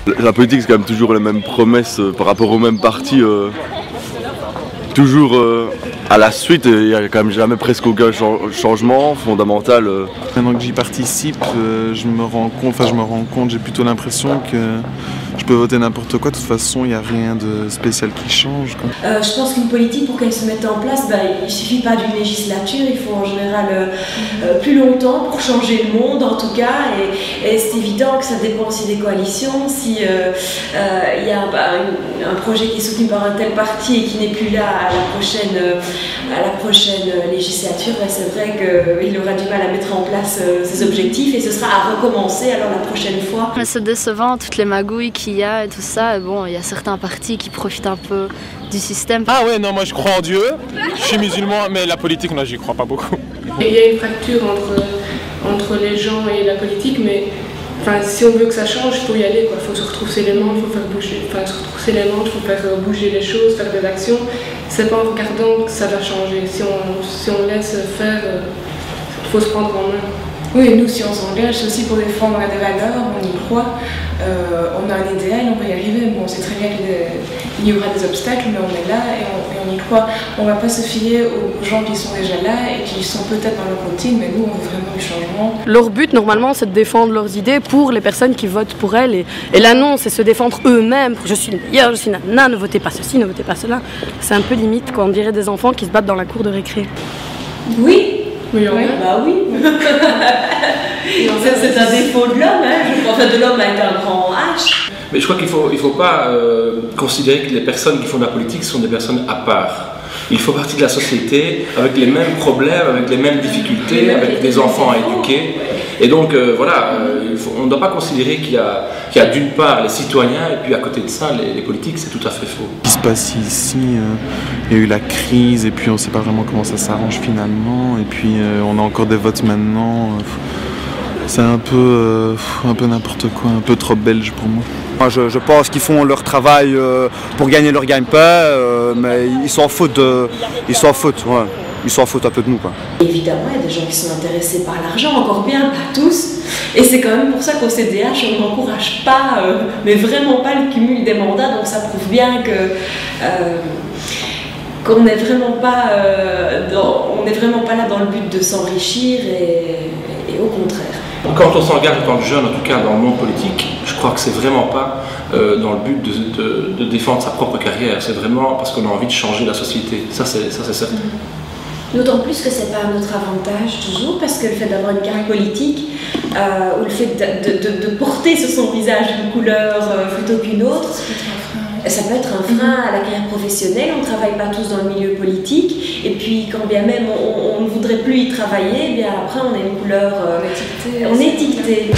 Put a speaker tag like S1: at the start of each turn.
S1: La politique, c'est quand même toujours les mêmes promesses par rapport aux mêmes partis. Toujours à la suite, il n'y a quand même jamais presque aucun changement fondamental.
S2: Maintenant que j'y participe, je me rends compte, j'ai plutôt l'impression que je peux voter n'importe quoi, de toute façon il n'y a rien de spécial qui change, quoi.
S3: Je pense qu'une politique, pour qu'elle se mette en place, il ne suffit pas d'une législature, il faut en général plus longtemps pour changer le monde en tout cas, et c'est évident que ça dépend aussi des coalitions. Si il y a un projet qui est soutenu par un tel parti et qui n'est plus là à la prochaine législature, c'est vrai qu'il aura du mal à mettre en place ses objectifs et ce sera à recommencer alors la prochaine fois.
S4: Mais c'est décevant, toutes les magouilles qu'il y a et tout ça. Et bon, il y a certains partis qui profitent un peu du système.
S5: Ah ouais, non, moi je crois en Dieu, je suis musulman, mais la politique, non, j'y crois pas beaucoup.
S6: Il y a une fracture entre les gens et la politique, mais si on veut que ça change, il faut y aller, il faut se retrousser les manches, il faut faire bouger les choses, faire des actions. C'est pas en regardant que ça va changer. Si on laisse faire, il faut se prendre en main.
S3: Oui, nous, si on s'engage, c'est aussi pour défendre des valeurs, on y croit, on a un idéal, on va y arriver. Bon, on sait très bien qu'il y aura des obstacles, mais on est là et on y croit. On ne va pas se fier aux gens qui sont déjà là et qui sont peut-être dans leur routine, mais nous, on veut vraiment du changement.
S7: Leur but, normalement, c'est de défendre leurs idées pour les personnes qui votent pour elles. Et là, non, c'est se défendre eux-mêmes. Je suis le meilleur, je suis nana, ne votez pas ceci, ne votez pas cela. C'est un peu limite, quoi. On dirait des enfants qui se battent dans la cour de récré.
S3: Oui.
S6: Oui,
S3: bah oui. C'est un défaut de l'homme, de l'homme avec un grand H.
S8: Mais je crois qu'il faut pas considérer que les personnes qui font de la politique sont des personnes à part. Il faut partie de la société avec les mêmes problèmes, avec les mêmes difficultés, avec des enfants à éduquer. Et donc on ne doit pas considérer qu'il y a d'une part les citoyens et puis à côté de ça les politiques, c'est tout à fait faux.
S2: Ce qui se passe ici, il y a eu la crise et puis on ne sait pas vraiment comment ça s'arrange finalement. Et puis on a encore des votes maintenant. C'est un peu n'importe quoi, un peu trop belge pour moi.
S9: Moi je pense qu'ils font leur travail pour gagner leur gagne-pain, mais ils s'en foutent, ouais. Ils s'en foutent un peu de nous, quoi.
S3: Évidemment, il y a des gens qui sont intéressés par l'argent, encore bien, pas tous. Et c'est quand même pour ça qu'au CDH, on n'encourage pas, mais vraiment pas le cumul des mandats. Donc ça prouve bien qu'on n'est vraiment pas là dans le but de s'enrichir et au contraire.
S8: Quand on s'engage en tant que jeune, en tout cas dans le monde politique, je crois que c'est vraiment pas dans le but de défendre sa propre carrière. C'est vraiment parce qu'on a envie de changer la société. Ça c'est certain.
S3: D'autant plus que c'est pas à notre avantage toujours, parce que le fait d'avoir une carrière politique ou le fait de porter sur son visage une couleur plutôt qu'une autre, ça peut être un frein à la carrière professionnelle. On ne travaille pas tous dans le milieu politique, et puis quand bien même on ne voudrait plus y travailler, bien après on a une couleur, on est étiqueté.